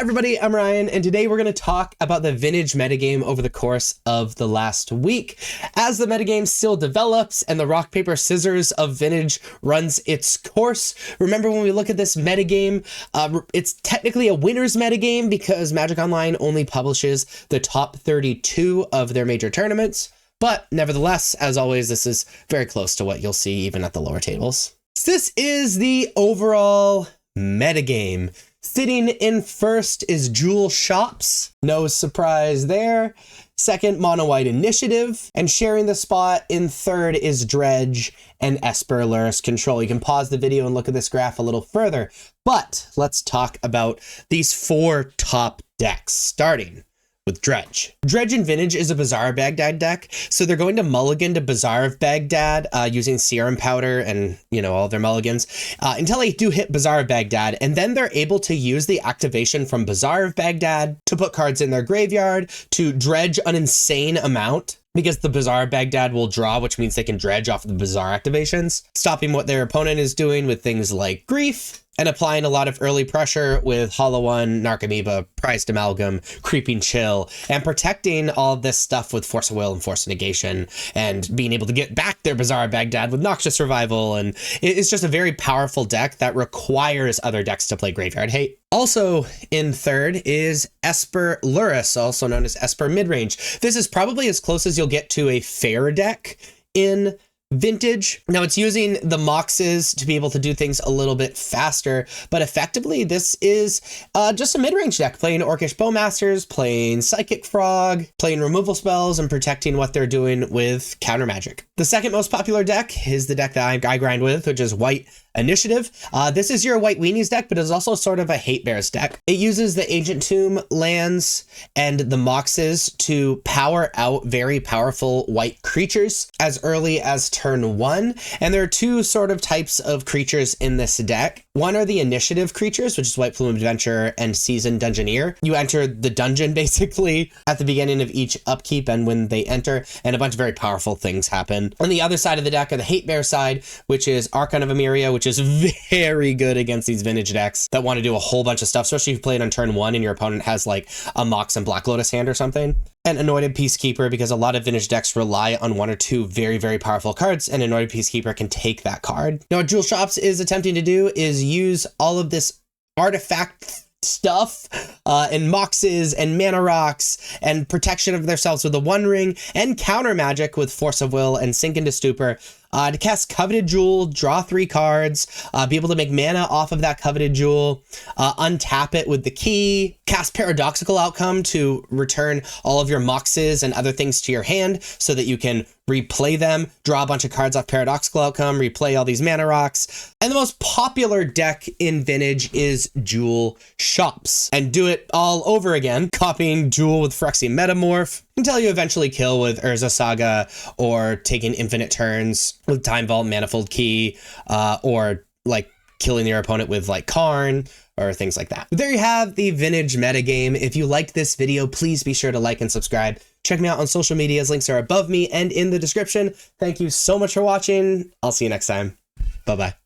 Hi everybody, I'm Ryan, and today we're going to talk about the vintage metagame over the course of the last week. As the metagame still develops and the rock, paper, scissors of vintage runs its course, remember when we look at this metagame, it's technically a winner's metagame because Magic Online only publishes the top 32 of their major tournaments. But nevertheless, as always, this is very close to what you'll see even at the lower tables. So this is the overall metagame. Sitting in first is Jewel Shops, no surprise there. Second, Mono White Initiative, and sharing the spot in third is Dredge and Esper Lurrus Control. You can pause the video and look at this graph a little further, but let's talk about these four top decks, starting with Dredge. Dredge in Vintage is a Bazaar of Baghdad deck, so they're going to mulligan to Bazaar of Baghdad using Serum Powder and, all their mulligans until they do hit Bazaar of Baghdad, and then they're able to use the activation from Bazaar of Baghdad to put cards in their graveyard to dredge an insane amount, because the Bazaar of Baghdad will draw, which means they can dredge off of the Bazaar activations, stopping what their opponent is doing with things like Grief, and applying a lot of early pressure with Hollow One, Narcomoeba, Prized Amalgam, Creeping Chill, and protecting all of this stuff with Force of Will and Force of Negation, and being able to get back their Bazaar of Baghdad with Noxious Revival, and it's just a very powerful deck that requires other decks to play Graveyard Hate. Also in third is Esper Lurrus, also known as Esper Midrange. This is probably as close as you'll get to a fair deck in Vintage. Now it's using the Moxes to be able to do things a little bit faster, but effectively this is just a mid-range deck, playing Orcish Bowmasters, playing Psychic Frog, playing removal spells, and protecting what they're doing with counter magic. The second most popular deck is the deck that I grind with, which is White Initiative. This is your White Weenies deck, but it's also sort of a Hate Bears deck. It uses the Ancient Tomb lands and the Moxes to power out very powerful white creatures as early as turn 1. And there are two sort of types of creatures in this deck. One are the initiative creatures, which is White Plume Adventurer and Seasoned Dungeoneer. You enter the dungeon basically at the beginning of each upkeep and when they enter, and a bunch of very powerful things happen. On the other side of the deck are the Hate Bear side, which is Archon of Emeria, which is very good against these vintage decks that want to do a whole bunch of stuff, especially if you played on turn 1 and your opponent has like a Mox and Black Lotus hand or something. And Anointed Peacekeeper, because a lot of vintage decks rely on one or two very, very powerful cards, and Anointed Peacekeeper can take that card. Now what Jewel Shops is attempting to do is use all of this artifact stuff and Moxes and Mana Rocks and protection of themselves with the One Ring and counter magic with Force of Will and Sink into Stupor to cast Coveted Jewel, draw 3 cards, be able to make mana off of that Coveted Jewel, untap it with the key, cast Paradoxical Outcome to return all of your Moxes and other things to your hand so that you can replay them, draw a bunch of cards off Paradoxical Outcome, replay all these Mana Rocks. And the most popular deck in Vintage is Jewel Shops. And do it all over again, copying Jewel with Phyrexian Metamorph until you eventually kill with Urza Saga, or taking infinite turns with Time Vault, Manifold Key, or like killing your opponent with like Karn or things like that. There you have the Vintage metagame. If you liked this video, please be sure to like and subscribe. Check me out on social medias. Links are above me and in the description. Thank you so much for watching. I'll see you next time. Bye-bye.